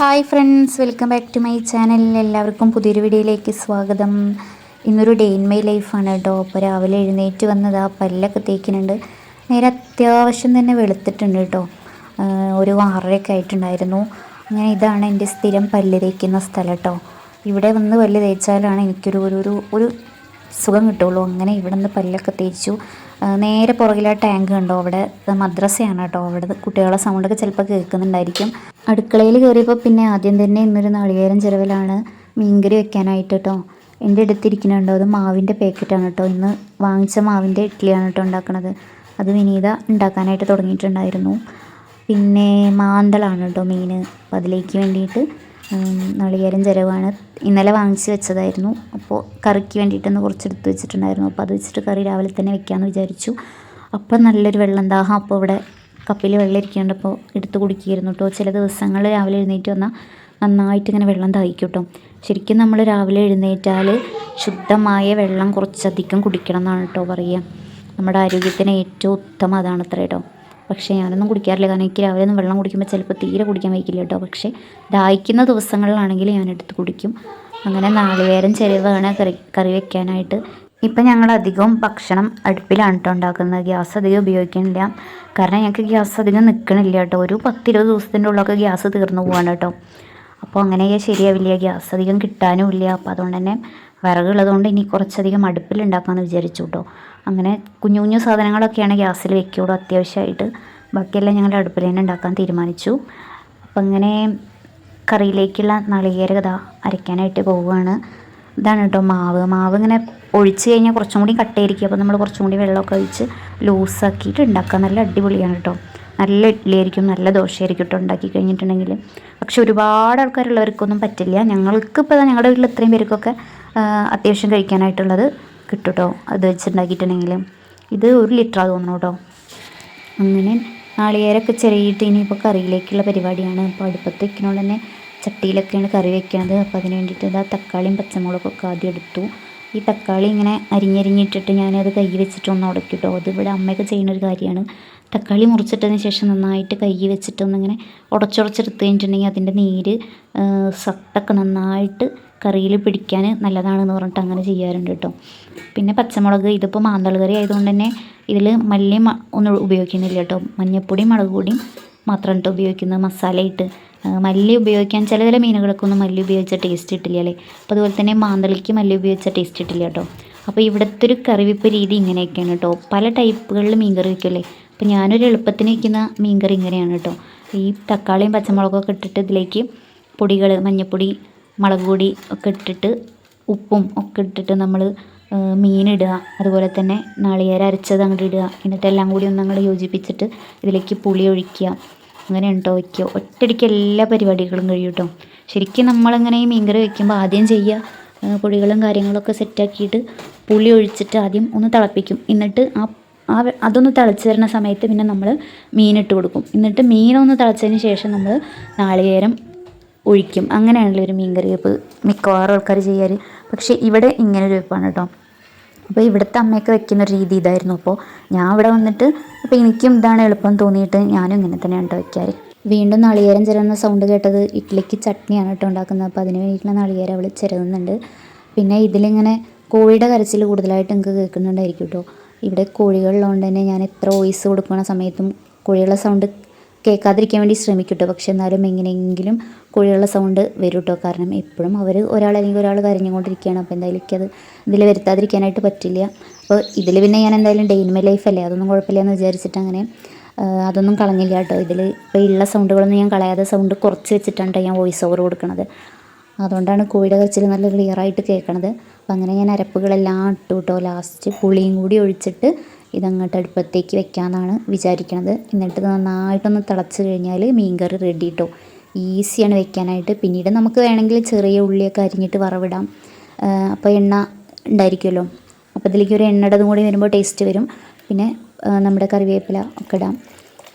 Hi friends, welcome back to my channel. എല്ലാവർക്കും പുതിയൊരു വീഡിയോയിലേക്ക് സ്വാഗതം. ഇന്നൊരു ഡേ ഇൻ മൈ ലൈഫാണ് കേട്ടോ. അപ്പോൾ രാവിലെ എഴുന്നേറ്റ് വന്നത് ആ പല്ലൊക്കെ തേക്കുന്നുണ്ട്. നേരെ അത്യാവശ്യം തന്നെ വെളുത്തിട്ടുണ്ട് കേട്ടോ. ഒരു 6:30 ആയിട്ടുണ്ടായിരുന്നു. അങ്ങനെ ഇതാണ് എൻ്റെ സ്ഥിരം പല്ല് തേക്കുന്ന സ്ഥലം കേട്ടോ. ഇവിടെ വന്ന് പല്ല് തേച്ചാലാണ് എനിക്കൊരു ഒരു ഒരു ഒരു സുഖം കിട്ടുള്ളൂ. അങ്ങനെ ഇവിടെ നിന്ന് പല്ലൊക്കെ തേച്ചു. നേരെ പുറകിലെ ടാങ്ക് കണ്ടോ, അവിടെ മദ്രസയാണ് കേട്ടോ. അവിടെ കുട്ടികളെ സൗണ്ടൊക്കെ ചിലപ്പോൾ കേൾക്കുന്നുണ്ടായിരിക്കും. അടുക്കളയിൽ കയറിയപ്പോൾ പിന്നെ ആദ്യം തന്നെ ഇന്നൊരു നാളികേരം ചിരവലാണ് മീൻകറി വെക്കാനായിട്ട് കേട്ടോ. എൻ്റെ അടുത്തിരിക്കുന്നുണ്ടോ, അത് മാവിൻ്റെ പാക്കറ്റാണ് കേട്ടോ. ഇന്ന് വാങ്ങിച്ച മാവിൻ്റെ ഇഡ്ഡലിയാണ് കേട്ടോ ഉണ്ടാക്കുന്നത്. അത് വിനീത ഉണ്ടാക്കാനായിട്ട് തുടങ്ങിയിട്ടുണ്ടായിരുന്നു. പിന്നെ മാന്തളാണ് കേട്ടോ മീൻ. അപ്പോൾ അതിലേക്ക് വേണ്ടിയിട്ട് നാളികേരം ചിരവാണ്. ഇന്നലെ വാങ്ങിച്ച് വെച്ചതായിരുന്നു. അപ്പോൾ കറിക്ക് വേണ്ടിയിട്ടൊന്ന് കുറച്ചെടുത്ത് വെച്ചിട്ടുണ്ടായിരുന്നു. അപ്പോൾ അത് വെച്ചിട്ട് കറി രാവിലെ തന്നെ വെക്കാമെന്ന് വിചാരിച്ചു. അപ്പോൾ നല്ലൊരു വെള്ളം ദാഹം. അപ്പോൾ ഇവിടെ കപ്പിൽ വെള്ളം ഇരിക്കുന്നുണ്ട്. അപ്പോൾ എടുത്ത് കുടിക്കുകയായിരുന്നു കേട്ടോ. ചില ദിവസങ്ങൾ രാവിലെ എഴുന്നേറ്റ് വന്നാൽ നന്നായിട്ട് ഇങ്ങനെ വെള്ളം ദാഹിക്കും കേട്ടോ. ശരിക്കും നമ്മൾ രാവിലെ എഴുന്നേറ്റാൽ ശുദ്ധമായ വെള്ളം കുറച്ചധികം കുടിക്കണം എന്നാണ് കേട്ടോ പറയുക. നമ്മുടെ ആരോഗ്യത്തിന് ഏറ്റവും ഉത്തമം അതാണ് അത്ര കേട്ടോ. പക്ഷേ ഞാനൊന്നും കുടിക്കാറില്ല. കാരണം എനിക്ക് രാവിലെ ഒന്നും വെള്ളം കുടിക്കുമ്പോൾ ചിലപ്പോൾ തീരെ കുടിക്കാൻ വയ്ക്കില്ല കേട്ടോ. പക്ഷേ ദാഹിക്കുന്ന ദിവസങ്ങളിലാണെങ്കിൽ ഞാൻ എടുത്ത് കുടിക്കും. അങ്ങനെ നാളികേരം ചിരവാണ് കറി വെക്കാനായിട്ട്. ഇപ്പം ഞങ്ങൾ അധികവും ഭക്ഷണം അടുപ്പിലാണ് കേട്ടോ ഉണ്ടാക്കുന്നത്. ഗ്യാസ് അധികം ഉപയോഗിക്കുന്നില്ല. കാരണം ഞങ്ങൾക്ക് ഗ്യാസ് അധികം നിൽക്കണില്ല കേട്ടോ. ഒരു 10-20 ദിവസത്തിൻ്റെ ഉള്ളൊക്കെ ഗ്യാസ് തീർന്നു പോവാണ് കേട്ടോ. അപ്പോൾ അങ്ങനെ ശരിയാവില്ല, ഗ്യാസ് അധികം കിട്ടാനും ഇല്ല. അപ്പോൾ അതുകൊണ്ട് തന്നെ വിറകുള്ളതുകൊണ്ട് ഇനി കുറച്ചധികം അടുപ്പിലുണ്ടാക്കാമെന്ന് വിചാരിച്ചു കേട്ടോ. അങ്ങനെ കുഞ്ഞു കുഞ്ഞു സാധനങ്ങളൊക്കെയാണ് ഗ്യാസിൽ വെക്കുകയുള്ളൂ അത്യാവശ്യമായിട്ട്. ബാക്കിയെല്ലാം ഞങ്ങൾ അടുപ്പിൽ തന്നെ ഉണ്ടാക്കാൻ തീരുമാനിച്ചു. അപ്പം അങ്ങനെ കറിയിലേക്കുള്ള നാളികേര കഥ അരയ്ക്കാനായിട്ട് പോവുകയാണ്. ഇതാണ് കേട്ടോ മാവ് ഇങ്ങനെ ഒഴിച്ച് കഴിഞ്ഞാൽ കുറച്ചും കൂടി കട്ടയായിരിക്കും. അപ്പോൾ നമ്മൾ കുറച്ചും കൂടി വെള്ളമൊക്കെ ഒഴിച്ച് ലൂസാക്കിയിട്ട് ഉണ്ടാക്കുക. നല്ല അടിപൊളിയാണ് കേട്ടോ. നല്ല ഇഡ്ഡലിയായിരിക്കും, നല്ല ദോശയായിരിക്കും കേട്ടോ ഉണ്ടാക്കി കഴിഞ്ഞിട്ടുണ്ടെങ്കിൽ. പക്ഷെ ഒരുപാട് ആൾക്കാരുള്ളവർക്കൊന്നും പറ്റില്ല. ഞങ്ങൾക്കിപ്പോൾ ഞങ്ങളുടെ വീട്ടിൽ ഇത്രയും പേർക്കൊക്കെ അത്യാവശ്യം കഴിക്കാനായിട്ടുള്ളത് കിട്ടും കേട്ടോ അത് വെച്ചുണ്ടാക്കിയിട്ടുണ്ടെങ്കിൽ. ഇത് 1 ലിറ്ററാണ് തോന്നുന്നു കേട്ടോ. അങ്ങനെ നാളികേരമൊക്കെ ചിരകിയിട്ട് ഇനിയിപ്പോൾ കറിയിലേക്കുള്ള പരിപാടിയാണ്. അപ്പോൾ അടുപ്പത്ത് വയ്ക്കുന്നതുകൊണ്ട് തന്നെ ചട്ടിയിലൊക്കെയാണ് കറി വെക്കുന്നത്. അപ്പോൾ അതിന് വേണ്ടിയിട്ട് ഇതാ തക്കാളിയും പച്ചമുളകൊക്കെ ആദ്യം എടുത്തു. ഈ തക്കാളി ഇങ്ങനെ അരിഞ്ഞിട്ടിട്ട് ഞാനത് കൈ വെച്ചിട്ടൊന്ന് ഉടയ്ക്കും കേട്ടോ. അത് ഇവിടെ അമ്മയൊക്കെ ചെയ്യുന്നൊരു കാര്യമാണ്. തക്കാളി മുറിച്ചിട്ടതിന് ശേഷം നന്നായിട്ട് കൈ വെച്ചിട്ടൊന്നിങ്ങനെ ഉടച്ചുടച്ചെടുത്ത് കഴിഞ്ഞിട്ടുണ്ടെങ്കിൽ അതിൻ്റെ നീര് സത്തൊക്കെ നന്നായിട്ട് കറിയിൽ പിടിക്കാൻ നല്ലതാണെന്ന് പറഞ്ഞിട്ട് അങ്ങനെ ചെയ്യാറുണ്ട് കേട്ടോ. പിന്നെ പച്ചമുളക്, ഇതിപ്പോൾ മാന്തൾ കറി ആയതുകൊണ്ട് തന്നെ ഇതിൽ മല്ലി ഒന്നും ഉപയോഗിക്കുന്നില്ല കേട്ടോ. മഞ്ഞൾപ്പൊടിയും മുളക് പൊടിയും മാത്രം കേട്ടോ ഉപയോഗിക്കുന്നത് മസാലയിട്ട്. മല്ലി ഉപയോഗിക്കാൻ ചില മീനുകൾക്കൊന്നും മല്ലി ഉപയോഗിച്ച ടേസ്റ്റ് കിട്ടില്ല അല്ലേ. അപ്പോൾ അതുപോലെ തന്നെ മാന്തളിക്ക് മല്ലി ഉപയോഗിച്ച ടേസ്റ്റ് കിട്ടില്ല കേട്ടോ. അപ്പോൾ ഇവിടുത്തെ ഒരു കറിവെപ്പ് രീതി ഇങ്ങനെയൊക്കെയാണ് കേട്ടോ. പല ടൈപ്പുകളിൽ മീൻ കറി വയ്ക്കുമല്ലേ. അപ്പോൾ ഞാനൊരു എളുപ്പത്തിന് വയ്ക്കുന്ന മീൻ കറി ഇങ്ങനെയാണ് കേട്ടോ. ഈ തക്കാളിയും പച്ചമുളകൊക്കെ ഇട്ടിട്ട് ഇതിലേക്ക് പൊടികൾ, മഞ്ഞൾപ്പൊടി, മുളക് പൊടി ഒക്കെ ഇട്ടിട്ട് ഉപ്പും ഒക്കെ ഇട്ടിട്ട് നമ്മൾ മീനിടുക. അതുപോലെ തന്നെ നാളികേരം അരച്ചത് അങ്ങോട്ട് ഇടുക. എന്നിട്ട് എല്ലാം കൂടി ഒന്ന് അങ്ങോട്ട് യോജിപ്പിച്ചിട്ട് ഇതിലേക്ക് പുളി ഒഴിക്കുക. അങ്ങനെ ഉണ്ടോ വയ്ക്കുക. ഒറ്റയടിക്ക് എല്ലാ പരിപാടികളും കഴിയും കേട്ടോ. ശരിക്കും നമ്മളിങ്ങനെ ഈ മീൻകറി വയ്ക്കുമ്പോൾ ആദ്യം ചെയ്യുക പൊടികളും കാര്യങ്ങളൊക്കെ സെറ്റാക്കിയിട്ട് പുളി ഒഴിച്ചിട്ട് ആദ്യം ഒന്ന് തിളപ്പിക്കും. എന്നിട്ട് അതൊന്ന് തിളച്ച് വരുന്ന സമയത്ത് പിന്നെ നമ്മൾ മീനിട്ട് കൊടുക്കും. എന്നിട്ട് മീനൊന്ന് തിളച്ചതിന് ശേഷം നമ്മൾ നാളികേരം ഒഴിക്കും. അങ്ങനെയാണല്ലോ ഒരു മീൻകറി വെപ്പ് മിക്കവാറും ആൾക്കാർ ചെയ്യാറ്. പക്ഷേ ഇവിടെ ഇങ്ങനൊരു വെപ്പാണ് കേട്ടോ. അപ്പോൾ ഇവിടുത്തെ അമ്മയൊക്കെ വെക്കുന്നൊരു രീതി ഇതായിരുന്നു. അപ്പോൾ ഞാൻ ഇവിടെ വന്നിട്ട് അപ്പോൾ എനിക്കും ഇതാണ് എളുപ്പം തോന്നിയിട്ട് ഞാനും ഇങ്ങനെ തന്നെയാണ് കേട്ടോ വയ്ക്കാറ്. വീണ്ടും നാളികേരം ചിരവുന്ന സൗണ്ട് കേട്ടത് ഇഡ്ഡലിക്ക് ചട്നിയാണ് കേട്ടോ ഉണ്ടാക്കുന്നത്. അപ്പോൾ അതിന് വേണ്ടിയിട്ടുള്ള നാളികേരം അവൾ ചിരവുന്നുണ്ട്. പിന്നെ ഇതിലിങ്ങനെ കോഴിയുടെ കരച്ചിൽ കൂടുതലായിട്ട് എനിക്ക് കേൾക്കുന്നുണ്ടായിരിക്കും കേട്ടോ. ഇവിടെ കോഴികളുള്ളതുകൊണ്ട് തന്നെ ഞാൻ എത്ര വോയിസ് കൊടുക്കുന്ന സമയത്തും കോഴികളുടെ സൗണ്ട് കേൾക്കാതിരിക്കാൻ വേണ്ടി ശ്രമിക്കും കേട്ടോ. പക്ഷെ എന്നാലും എങ്ങനെയെങ്കിലും കോഴികളുടെ സൗണ്ട് വരും കേട്ടോ. കാരണം എപ്പോഴും അവർ ഒരാളല്ലെങ്കിൽ ഒരാൾ കരഞ്ഞുകൊണ്ടിരിക്കുകയാണ്. അപ്പോൾ എന്തായാലും എനിക്കത് ഇതിൽ വരുത്താതിരിക്കാനായിട്ട് പറ്റില്ല. അപ്പോൾ ഇതിൽ പിന്നെ ഞാൻ എന്തായാലും ഡേ ഇൻ മൈ ലൈഫ് അല്ലേ, അതൊന്നും കുഴപ്പമില്ല എന്ന് വിചാരിച്ചിട്ട് അങ്ങനെ അതൊന്നും കളഞ്ഞില്ല കേട്ടോ. ഇതിൽ ഇപ്പോൾ ഉള്ള സൗണ്ടുകളൊന്നും ഞാൻ കളയാതെ സൗണ്ട് കുറച്ച് വെച്ചിട്ടാണ് ഞാൻ വോയിസ് ഓവർ കൊടുക്കുന്നത്. അതുകൊണ്ടാണ് കോഴിയുടെ കരച്ചിൽ നല്ല ക്ലിയറായിട്ട് കേൾക്കണത്. അപ്പോൾ അങ്ങനെ ഞാൻ അരപ്പുകളെല്ലാം ഇട്ടു കേട്ടോ. ലാസ്റ്റ് പുളിയും കൂടി ഒഴിച്ചിട്ട് ഇതങ്ങോട്ട് അടുപ്പത്തേക്ക് വെക്കാമെന്നാണ് വിചാരിക്കണത്. എന്നിട്ട് നന്നായിട്ടൊന്ന് തിളച്ച് കഴിഞ്ഞാൽ മീൻ കറി റെഡി കേട്ടോ. ഈസിയാണ് വെക്കാനായിട്ട്. പിന്നീട് നമുക്ക് വേണമെങ്കിൽ ചെറിയ ഉള്ളിയൊക്കെ അരിഞ്ഞിട്ട് വറവിടാം. അപ്പോൾ എണ്ണ ഉണ്ടായിരിക്കുമല്ലോ. അപ്പോൾ ഇതിലേക്ക് ഒരു എണ്ണയുടേതും കൂടി വരുമ്പോൾ ടേസ്റ്റ് വരും. പിന്നെ നമ്മുടെ കറിവേപ്പില ഒക്കെ ഇടാം.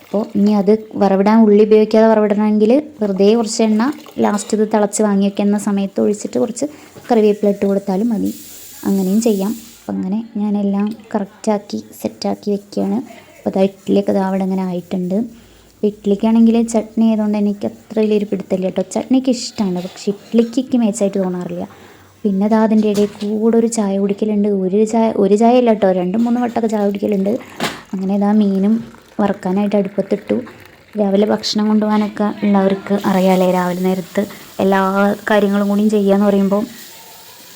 അപ്പോൾ ഇനി അത് വറവിടാൻ ഉള്ളി ഉപയോഗിക്കാതെ വറവിടണമെങ്കിൽ വെറുതെ കുറച്ച് എണ്ണ ലാസ്റ്റ് ഇത് തിളച്ച് വാങ്ങി വയ്ക്കുന്ന സമയത്ത് ഒഴിച്ചിട്ട് കുറച്ച് കറിവേപ്പില ഇട്ട് കൊടുത്താലും മതി. അങ്ങനെയും ചെയ്യാം. അപ്പം അങ്ങനെ ഞാനെല്ലാം കറക്റ്റാക്കി സെറ്റാക്കി വെക്കുകയാണ്. അപ്പോൾ അത് ഇഡ്ഡലിയൊക്കെ അവിടെ അങ്ങനെ ആയിട്ടുണ്ട്. അപ്പോൾ ഇഡ്ഡലിക്കാണെങ്കിൽ ചട്നി ആയതുകൊണ്ട് എനിക്ക് അത്ര വലിയൊരു പിടുത്തമില്ല കേട്ടോ. ചട്നിക്ക് ഇഷ്ടമാണ്, പക്ഷേ ഇഡ്ഡലിക്ക് മേച്ചായിട്ട് തോന്നാറില്ല. പിന്നെ അതാ അതിൻ്റെ ഇടയിൽ കൂടെ ഒരു ചായ കുടിക്കലുണ്ട്. ഒരു ചായ അല്ല കേട്ടോ, 2-3 വട്ടമൊക്കെ ചായ കുടിക്കലുണ്ട്. അങ്ങനെ ഇതാ മീനും വറുക്കാനായിട്ട് അടുപ്പത്തിട്ടു. രാവിലെ ഭക്ഷണം കൊണ്ടുപോകാനൊക്കെ ഉള്ളവർക്ക് അറിയാമല്ലേ, രാവിലെ നേരത്ത് എല്ലാ കാര്യങ്ങളും കൂടിയും ചെയ്യാന്ന് പറയുമ്പോൾ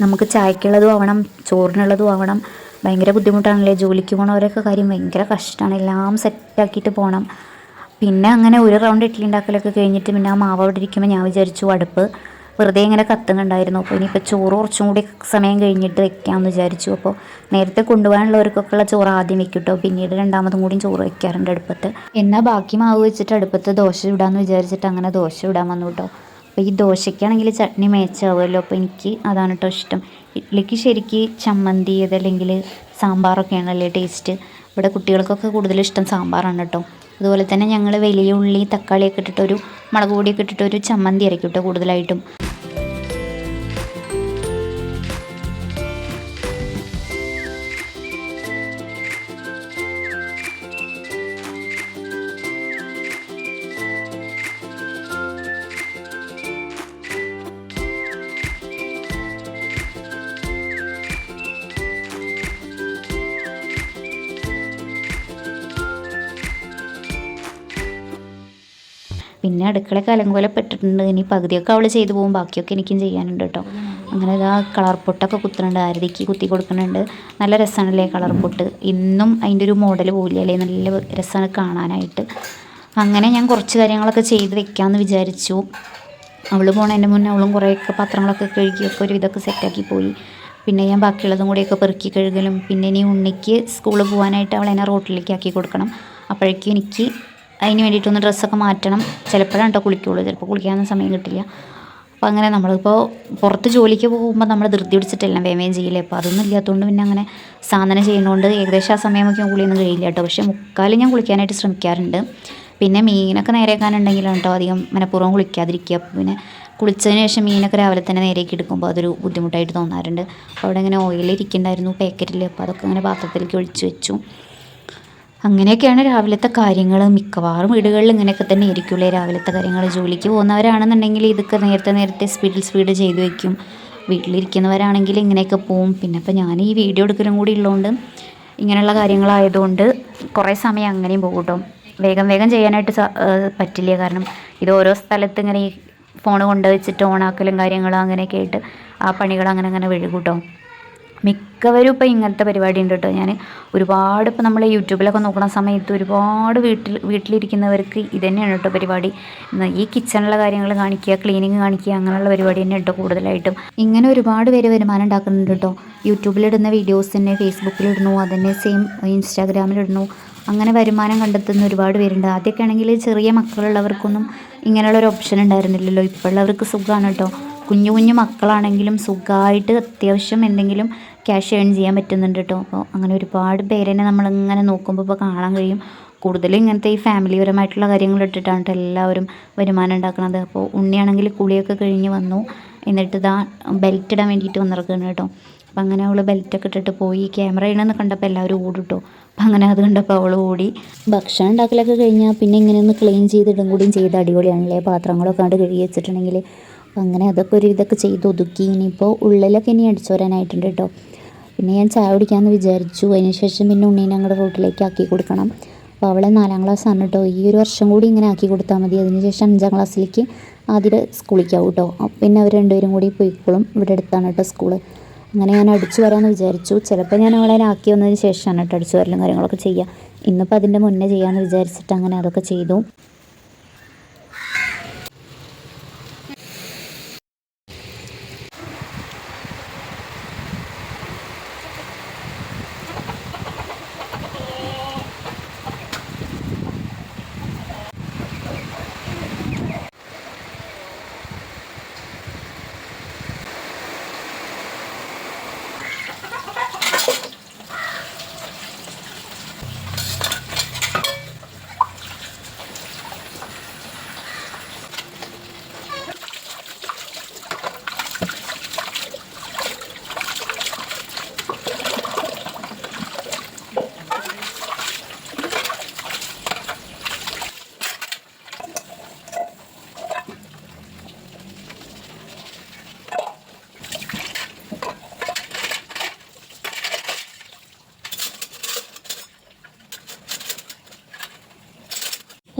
നമുക്ക് ചായക്കുള്ളതും ആവണം, ചോറിനുള്ളതും ആവണം. ഭയങ്കര ബുദ്ധിമുട്ടാണല്ലേ, ജോലിക്ക് പോകണവരൊക്കെ കാര്യം ഭയങ്കര കഷ്ടമാണ്. എല്ലാം സെറ്റാക്കിയിട്ട് പോകണം. പിന്നെ അങ്ങനെ ഒരു റൗണ്ട് ഇഡ്ഡലി ഉണ്ടാക്കലൊക്കെ കഴിഞ്ഞിട്ട് പിന്നെ ആ മാവ് അവിടെ ഇരിക്കുമ്പോൾ ഞാൻ വിചാരിച്ചു അടുപ്പ് വെറുതെ ഇങ്ങനെ കത്തുന്നുണ്ടായിരുന്നു. അപ്പോൾ ഇനിയിപ്പോൾ ചോറ് കുറച്ചും കൂടി സമയം കഴിഞ്ഞിട്ട് വെക്കാമെന്ന് വിചാരിച്ചു. അപ്പോൾ നേരത്തെ കൊണ്ടുപോകാനുള്ളവർക്കൊക്കെ ഉള്ള ചോറ് ആദ്യം വെക്കും കേട്ടോ, പിന്നീട് രണ്ടാമതും കൂടിയും ചോറ് വെക്കാറുണ്ട് അടുപ്പത്ത്. എന്നാൽ ബാക്കി മാവ് വെച്ചിട്ട് അടുപ്പത്ത് ദോശ ചുടാമെന്ന് വിചാരിച്ചിട്ട് അങ്ങനെ ദോശ ചുടാൻ വന്നു കേട്ടോ. അപ്പോൾ ഈ ദോശയ്ക്കാണെങ്കിൽ ചട്നി മേച്ചാവുമല്ലോ, അപ്പോൾ എനിക്ക് അതാണ് കേട്ടോ ഇഷ്ടം. ഇഡ്ഡലിക്ക് ശരിക്ക് ചമ്മന്തി അതല്ലെങ്കിൽ സാമ്പാറൊക്കെയാണല്ലേ ടേസ്റ്റ്. ഇവിടെ കുട്ടികൾക്കൊക്കെ കൂടുതൽ ഇഷ്ടം സാമ്പാറാണ് കേട്ടോ. അതുപോലെ തന്നെ ഞങ്ങൾ വലിയ ഉള്ളി തക്കാളിയൊക്കെ ഇട്ടിട്ടൊരു മുളക് പൊടിയൊക്കെ ഇട്ടിട്ടൊരു ചമ്മന്തി അരയ്ക്കും കേട്ടോ കൂടുതലായിട്ടും. പിന്നെ അടുക്കളയൊക്കെ അലങ്കോലപ്പെട്ടിട്ടുണ്ട്. ഇനി പകുതിയൊക്കെ അവൾ ചെയ്തു പോകും, ബാക്കിയൊക്കെ എനിക്കും ചെയ്യാനുണ്ട് കേട്ടോ. അങ്ങനെ ഇതാ കളർ പൊട്ടൊക്കെ കുത്തുന്നുണ്ട്, ആരതിക്ക് കുത്തി കൊടുക്കുന്നുണ്ട്. നല്ല രസമാണല്ലേ കളർ പൊട്ട്, ഇന്നും അതിൻ്റെ ഒരു മോഡൽ പോലില്ല അല്ലേ, നല്ല രസമാണ് കാണാനായിട്ട്. അങ്ങനെ ഞാൻ കുറച്ച് കാര്യങ്ങളൊക്കെ ചെയ്ത് വെക്കാമെന്ന് വിചാരിച്ചു. അവൾ പോണതിൻ്റെ മുന്നേ അവളും കുറേയൊക്കെ പാത്രങ്ങളൊക്കെ കഴുകിയൊക്കെ ഒരു ഇതൊക്കെ സെറ്റാക്കി പോയി. പിന്നെ ഞാൻ ബാക്കിയുള്ളതും കൂടിയൊക്കെ പെറുക്കി കഴുകലും, പിന്നെ ഇനി ഉണ്ണിക്ക് സ്കൂളിൽ പോകാനായിട്ട് അവളെന്നെ റോട്ടിലേക്ക് ആക്കി കൊടുക്കണം. അപ്പോഴേക്കും എനിക്ക് അതിന് വേണ്ടിയിട്ടൊന്ന് ഡ്രസ്സൊക്കെ മാറ്റണം. ചിലപ്പോഴാണ് കേട്ടോ കുളിക്കുള്ളൂ, ചിലപ്പോൾ കുളിക്കാനൊന്നും സമയം കിട്ടില്ല. അപ്പോൾ അങ്ങനെ നമ്മളിപ്പോൾ പുറത്ത് ജോലിക്ക് പോകുമ്പോൾ നമ്മൾ ധൃതി പിടിച്ചിട്ടെല്ലാം വേമയും ചെയ്യില്ലേ. അപ്പോൾ അതൊന്നും ഇല്ലാത്തതുകൊണ്ട് പിന്നെ അങ്ങനെ സാധനം ചെയ്യുന്നതുകൊണ്ട് ഏകദേശം ആ സമയമൊക്കെ കുളിയൊന്നും കഴിയില്ല കേട്ടോ. പക്ഷേ മുക്കാലും ഞാൻ കുളിക്കാനായിട്ട് ശ്രമിക്കാറുണ്ട്. പിന്നെ മീനൊക്കെ നേരെയാക്കാനുണ്ടെങ്കിലും കേട്ടോ അധികം മനഃപൂർവ്വം കുളിക്കാതിരിക്കുക. അപ്പോൾ പിന്നെ കുളിച്ചതിന് ശേഷം മീനൊക്കെ രാവിലെ തന്നെ നേരേക്ക് എടുക്കുമ്പോൾ അതൊരു ബുദ്ധിമുട്ടായിട്ട് തോന്നാറുണ്ട്. അപ്പോൾ അവിടെ ഇങ്ങനെ ഓയിൽ ഇരിക്കുന്നുണ്ടായിരുന്നു പാക്കറ്റിൽ, അപ്പോൾ അതൊക്കെ അങ്ങനെ പാത്രത്തിലേക്ക് ഒഴിച്ച് വെച്ചു. അങ്ങനെയൊക്കെയാണ് രാവിലത്തെ കാര്യങ്ങൾ. മിക്കവാറും വീടുകളിൽ ഇങ്ങനെയൊക്കെ തന്നെ ആയിരിക്കുമല്ലേ രാവിലത്തെ കാര്യങ്ങൾ. ജോലിക്ക് പോകുന്നവരാണെന്നുണ്ടെങ്കിൽ ഇതൊക്കെ നേരത്തെ സ്പീഡ് ചെയ്ത് വയ്ക്കും. വീട്ടിലിരിക്കുന്നവരാണെങ്കിൽ ഇങ്ങനെയൊക്കെ പോവും. പിന്നെ ഇപ്പോൾ ഞാൻ ഈ വീഡിയോ എടുക്കലും കൂടി ഉള്ളതുകൊണ്ട് ഇങ്ങനെയുള്ള കാര്യങ്ങളായതുകൊണ്ട് കുറേ സമയം അങ്ങനെയും പോകും കേട്ടോ. വേഗം ചെയ്യാനായിട്ട് പറ്റില്ല. കാരണം ഇത് ഓരോ സ്ഥലത്ത് ഇങ്ങനെ ഈ ഫോൺ കൊണ്ടുവച്ചിട്ട് ഓണാക്കലും കാര്യങ്ങളും അങ്ങനെയൊക്കെ ആയിട്ട് ആ പണികൾ അങ്ങനെ വഴുകും കേട്ടോ. മിക്കവരും ഇപ്പോൾ ഇങ്ങനത്തെ പരിപാടി ഉണ്ട് കേട്ടോ. ഞാൻ ഒരുപാട് ഇപ്പോൾ നമ്മൾ യൂട്യൂബിലൊക്കെ നോക്കുന്ന സമയത്ത് ഒരുപാട് വീട്ടിലിരിക്കുന്നവർക്ക് ഇത് തന്നെയാണ് കേട്ടോ പരിപാടി. ഈ കിച്ചണിലെ കാര്യങ്ങൾ കാണിക്കുക, ക്ലീനിങ് കാണിക്കുക, അങ്ങനെയുള്ള പരിപാടി തന്നെ കേട്ടോ കൂടുതലായിട്ടും. ഇങ്ങനെ ഒരുപാട് പേര് വരുമാനം ഉണ്ടാക്കുന്നുണ്ട് കേട്ടോ. യൂട്യൂബിലിടുന്ന വീഡിയോസ് തന്നെ ഫേസ്ബുക്കിലിടുന്നു, അതന്നെ സെയിം ഇൻസ്റ്റാഗ്രാമിലിടുന്നു. അങ്ങനെ വരുമാനം കണ്ടെത്തുന്ന ഒരുപാട് പേരുണ്ട്. ആദ്യമൊക്കെ ആണെങ്കിൽ ചെറിയ മക്കളുള്ളവർക്കൊന്നും ഇങ്ങനെയുള്ളൊരു ഓപ്ഷൻ ഉണ്ടായിരുന്നില്ലല്ലോ. ഇപ്പോഴുള്ളവർക്ക് സുഖമാണ് കേട്ടോ. കുഞ്ഞു മക്കളാണെങ്കിലും സുഖമായിട്ട് അത്യാവശ്യം എന്തെങ്കിലും ക്യാഷ് ഏൺ ചെയ്യാൻ പറ്റുന്നുണ്ട് കേട്ടോ. അപ്പോൾ അങ്ങനെ ഒരുപാട് പേരെന്നെ നമ്മളിങ്ങനെ നോക്കുമ്പോൾ ഇപ്പോൾ കാണാൻ കഴിയും. കൂടുതലും ഇങ്ങനത്തെ ഈ ഫാമിലിപരമായിട്ടുള്ള കാര്യങ്ങൾ ഇട്ടിട്ടാണ് എല്ലാവരും വരുമാനം ഉണ്ടാക്കുന്നത്. അപ്പോൾ ഉണ്ണിയാണെങ്കിൽ കുളിയൊക്കെ കഴിഞ്ഞ് വന്നു, എന്നിട്ട് ഇതാ ബെൽറ്റ് ഇടാൻ വേണ്ടിയിട്ട് വന്നിറക്കുകയാണ് കേട്ടോ. അപ്പം അങ്ങനെ അവൾ ബെൽറ്റൊക്കെ ഇട്ടിട്ട് പോയി. ക്യാമറ ചെയ്യണമെന്ന് കണ്ടപ്പോൾ എല്ലാവരും ഓടും കേട്ടോ. അപ്പം അങ്ങനെ അത് കണ്ടപ്പോൾ അവൾ ഓടി. ഭക്ഷണം ഉണ്ടാക്കലൊക്കെ കഴിഞ്ഞാൽ പിന്നെ ഇങ്ങനെയൊന്ന് ക്ലീൻ ചെയ്തിടും കൂടിയും ചെയ്ത് അടിപൊളിയാണല്ലേ, പാത്രങ്ങളൊക്കെ അവിടെ കഴുകി വെച്ചിട്ടുണ്ടെങ്കിൽ. അപ്പം അങ്ങനെ അതൊക്കെ ഇതൊക്കെ ചെയ്ത് ഒതുക്കി. ഇനിയിപ്പോൾ ഉള്ളിലൊക്കെ ഇനി അടിച്ചു വരാനായിട്ടുണ്ട് കേട്ടോ. പിന്നെ ഞാൻ ചായ കുടിക്കാമെന്ന് വിചാരിച്ചു. അതിന് ശേഷം പിന്നെ ഉണ്ണീനെ അങ്ങോട്ട് റോട്ടിലേക്ക് ആക്കി കൊടുക്കണം. അപ്പോൾ അവളെ 4ാം ക്ലാസ്സാണ് കേട്ടോ. ഈ ഒരു വർഷം കൂടി ഇങ്ങനെ ആക്കി കൊടുത്താൽ മതി. അതിന് ശേഷം 5ാം ക്ലാസ്സിലേക്ക് ആദ്യം സ്കൂളിലേക്കാവും കേട്ടോ. പിന്നെ അവർ രണ്ടുപേരും കൂടി പോയിക്കോളും. ഇവിടെ അടുത്താണ് കേട്ടോ സ്കൂള്. അങ്ങനെ ഞാൻ അടിച്ചു വരാമെന്ന് വിചാരിച്ചു. ചിലപ്പോൾ ഞാൻ അവളെ ആക്കി വന്നതിന് ശേഷമാണ് കേട്ടോ അടിച്ചു വരലും കാര്യങ്ങളൊക്കെ ചെയ്യുക. ഇന്നിപ്പോൾ അതിൻ്റെ മുന്നേ ചെയ്യാമെന്ന് വിചാരിച്ചിട്ട് അങ്ങനെ അതൊക്കെ ചെയ്തു.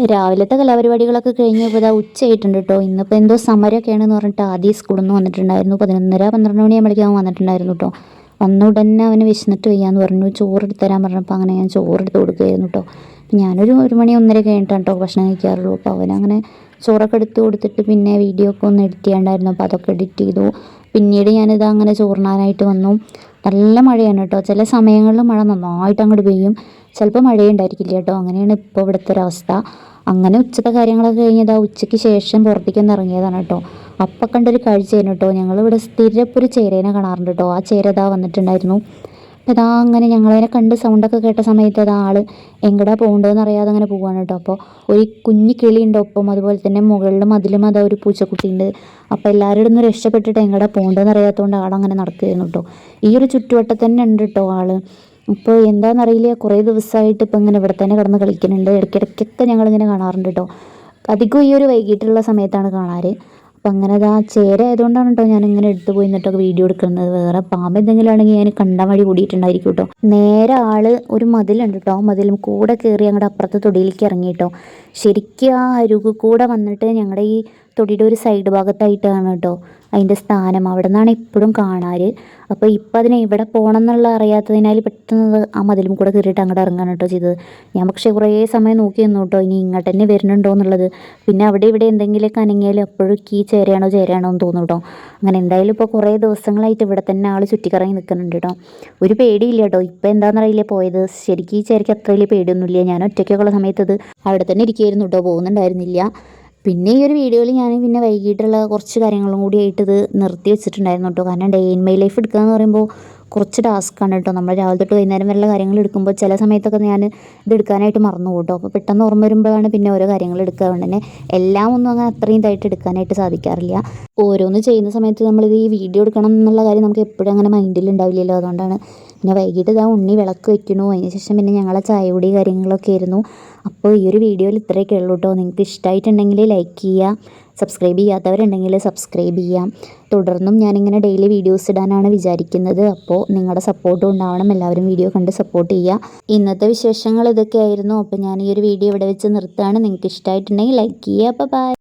രാവിലത്തെ കലാപരിപാടികളൊക്കെ കഴിഞ്ഞ് ഇപ്പോൾ ഇതാ ഉച്ചയായിട്ടുണ്ട് കേട്ടോ. ഇന്നിപ്പോൾ എന്തോ സമരമൊക്കെയാണെന്ന് പറഞ്ഞിട്ട് ആദ്യം സ്കൂളിൽ നിന്ന് വന്നിട്ടുണ്ടായിരുന്നു. 11:30-12 മണിയാകുമ്പോഴേക്കും അവൻ വന്നിട്ടുണ്ടായിരുന്നു കേട്ടോ. വന്ന ഉടനെ അവന് വിശന്നിട്ട് വയ്യാന്ന് പറഞ്ഞു. ചോറ് എടുത്ത് തരാൻ പറഞ്ഞപ്പോൾ അങ്ങനെ ഞാൻ ചോറ് എടുത്ത് കൊടുക്കുകയായിരുന്നു കേട്ടോ. ഞാനൊരു 1 മണി 1:30 കഴിഞ്ഞിട്ടാണ് കേട്ടോ ഭക്ഷണം കഴിക്കാറുള്ളൂ. അപ്പോൾ അവനങ്ങനെ ചോറൊക്കെ എടുത്ത് കൊടുത്തിട്ട് പിന്നെ വീഡിയോ ഒക്കെ ഒന്ന് എഡിറ്റ് ചെയ്യാണ്ടായിരുന്നു. അപ്പോൾ അതൊക്കെ എഡിറ്റ് ചെയ്തു. പിന്നീട് ഞാനിത് അങ്ങനെ ചോറിനാനായിട്ട് വന്നു. നല്ല മഴയാണ് കേട്ടോ. ചില സമയങ്ങളിൽ മഴ നന്നായിട്ട് അങ്ങോട്ട് പെയ്യും, ചിലപ്പോൾ മഴയുണ്ടായിരിക്കില്ല കേട്ടോ. അങ്ങനെയാണ് ഇപ്പോൾ ഇവിടുത്തെ ഒരവസ്ഥ. അങ്ങനെ ഉച്ചത്തെ കാര്യങ്ങളൊക്കെ കഴിഞ്ഞതാ ഉച്ചയ്ക്ക് ശേഷം പുറത്തേക്കൊന്ന് ഇറങ്ങിയതാണ് കേട്ടോ. അപ്പം കണ്ടൊരു കാഴ്ചയായിരുന്നു കേട്ടോ. ഞങ്ങളിവിടെ സ്ഥിരം ഒരു ചേരേനെ കാണാറുണ്ട് കേട്ടോ. ആ ചേര ഇതാ വന്നിട്ടുണ്ടായിരുന്നു. അപ്പോൾ ഇതാ അങ്ങനെ ഞങ്ങളതിനെ കണ്ട് സൗണ്ടൊക്കെ കേട്ട സമയത്ത് അതാ ആൾ എങ്ങടാ പോകേണ്ടതെന്ന് അറിയാതെ അങ്ങനെ പോവാണ് കേട്ടോ. അപ്പോൾ ഒരു കുഞ്ഞു കിളിയുണ്ട് ഒപ്പം, അതുപോലെ തന്നെ മുകളിൽ മതിലും അതാ ഒരു പൂച്ചക്കുട്ടിയുണ്ട്. അപ്പോൾ എല്ലാവരും നിന്ന് രക്ഷപ്പെട്ടിട്ട് എങ്ങടാ പോകേണ്ടതെന്ന് അറിയാത്തതുകൊണ്ട് ആളങ്ങനെ നടക്കുകയായിരുന്നു കേട്ടോ. ഈ ഒരു ചുറ്റുവട്ടത്ത് തന്നെ ഉണ്ട് കേട്ടോ ആൾ. ഇപ്പോൾ എന്താണെന്നറിയില്ല, കുറേ ദിവസമായിട്ട് ഇപ്പോൾ ഇങ്ങനെ ഇവിടെ തന്നെ കിടന്ന് കളിക്കുന്നുണ്ട്. ഇടയ്ക്കിടയ്ക്കൊക്കെ ഞങ്ങളിങ്ങനെ കാണാറുണ്ട് കേട്ടോ. അധികം ഈ ഒരു വൈകിട്ടുള്ള സമയത്താണ് കാണാറ്. അപ്പം അങ്ങനെ ആ ചേര ആയതുകൊണ്ടാണ് കേട്ടോ ഞാനിങ്ങനെ എടുത്ത് പോയി നിന്നിട്ടൊക്കെ വീഡിയോ എടുക്കുന്നത്. വേറെ പാമ്പ് എന്തെങ്കിലും ആണെങ്കിൽ ഞാൻ കണ്ടാൽ വഴി കൂടിയിട്ടുണ്ടായിരിക്കും കേട്ടോ. നേരെ ആൾ ഒരു മതിലുണ്ട് കേട്ടോ. ആ മതിലും കൂടെ കയറി ഞങ്ങളുടെ അപ്പുറത്തെ തൊടിയിലേക്ക് ഇറങ്ങി കേട്ടോ. ശരിക്കും ആ അരുകു കൂടെ വന്നിട്ട് ഞങ്ങളുടെ ഈ തൊടിയുടെ ഒരു സൈഡ് ഭാഗത്തായിട്ടാണ് കേട്ടോ അതിൻ്റെ സ്ഥാനം. അവിടെ നിന്നാണ് എപ്പോഴും കാണാറ്. അപ്പോൾ ഇപ്പം അതിനെ ഇവിടെ പോകണം എന്നുള്ള അറിയാത്തതിനാൽ പെട്ടെന്ന് ആ മതിലും കൂടെ കയറിയിട്ട് അങ്ങോട്ട് ഇറങ്ങാണ് കേട്ടോ ചെയ്തത്. ഞാൻ പക്ഷേ കുറേ സമയം നോക്കി നിന്നു കേട്ടോ, ഇനി ഇങ്ങോട്ട് തന്നെ വരുന്നുണ്ടോ എന്നുള്ളത്. പിന്നെ അവിടെ ഇവിടെ എന്തെങ്കിലുമൊക്കെ അനങ്ങിയാലും അപ്പോഴേക്ക് ഈ ചേരയാണോ എന്ന് തോന്നും കേട്ടോ. അങ്ങനെ എന്തായാലും ഇപ്പോൾ കുറേ ദിവസങ്ങളായിട്ട് ഇവിടെ തന്നെ ആൾ ചുറ്റിക്കറങ്ങി നിൽക്കുന്നുണ്ട് കേട്ടോ. ഒരു പേടിയില്ല കേട്ടോ. ഇപ്പം എന്താണെന്നറിയില്ല പോയത്. ശരിക്കും ഈ ചേരയ്ക്ക് അത്ര വലിയ പേടിയൊന്നുമില്ല. ഞാൻ ഒറ്റയ്ക്കൊക്കെ ഉള്ള സമയത്ത് അത് അവിടെ തന്നെ ഇരിക്കുകയായിരുന്നു കേട്ടോ, പോകുന്നുണ്ടായിരുന്നില്ല. പിന്നെ ഈ ഒരു വീഡിയോയിൽ ഞാൻ പിന്നെ വൈകിട്ടുള്ള കുറച്ച് കാര്യങ്ങളും കൂടി ആയിട്ട് ഇത് നിർത്തി വെച്ചിട്ടുണ്ടായിരുന്നു കേട്ടോ. കാരണം ഡേ ഇൻ മൈ ലൈഫ് എടുക്കുക എന്ന് പറയുമ്പോൾ കുറച്ച് ടാസ്ക്കാണ് കേട്ടോ. നമ്മൾ രാവിലെ തൊട്ട് വൈകുന്നേരം വരെയുള്ള കാര്യങ്ങൾ എടുക്കുമ്പോൾ ചില സമയത്തൊക്കെ ഞാൻ ഇത് എടുക്കാനായിട്ട് മറന്നു പോകും കേട്ടോ. അപ്പോൾ പെട്ടെന്ന് ഓർമ്മ വരുമ്പോഴാണ് പിന്നെ ഓരോ കാര്യങ്ങൾ എടുക്കുക. അതുകൊണ്ട് തന്നെ എല്ലാം ഒന്നും അങ്ങനെ അത്രയും ഇതായിട്ട് എടുക്കാനായിട്ട് സാധിക്കാറില്ല. ഓരോന്ന് ചെയ്യുന്ന സമയത്ത് നമ്മളിത് ഈ വീഡിയോ എടുക്കണം എന്നുള്ള കാര്യം നമുക്ക് എപ്പോഴും അങ്ങനെ മൈൻഡിൽ ഉണ്ടാവില്ലല്ലോ. അതുകൊണ്ടാണ് പിന്നെ വൈകിട്ട് ഇതാ ഉണ്ണി വിളക്ക് വെക്കണു. അതിന് ശേഷം പിന്നെ ഞങ്ങളെ ചായ കുടി കാര്യങ്ങളൊക്കെ ആയിരുന്നു. അപ്പോൾ ഈ ഒരു വീഡിയോയിൽ ഇത്രയൊക്കെ ഉള്ളൂ കേട്ടോ. നിങ്ങൾക്ക് ഇഷ്ടമായിട്ടുണ്ടെങ്കിൽ ലൈക്ക് ചെയ്യുക, സബ്സ്ക്രൈബ് ചെയ്യാത്തവരുണ്ടെങ്കിൽ സബ്സ്ക്രൈബ് ചെയ്യാം. തുടർന്നും ഞാനിങ്ങനെ ഡെയിലി വീഡിയോസ് ഇടാനാണ് വിചാരിക്കുന്നത്. അപ്പോൾ നിങ്ങളുടെ സപ്പോർട്ടും ഉണ്ടാവണം. എല്ലാവരും വീഡിയോ കണ്ട് സപ്പോർട്ട് ചെയ്യുക. ഇന്നത്തെ വിശേഷങ്ങൾ ഇതൊക്കെയായിരുന്നു. അപ്പോൾ ഞാൻ ഈ ഒരു വീഡിയോ ഇവിടെ വെച്ച് നിർത്തുകയാണ്. നിങ്ങൾക്ക് ഇഷ്ടമായിട്ടുണ്ടെങ്കിൽ ലൈക്ക് ചെയ്യുക. അപ്പോൾ ബൈ.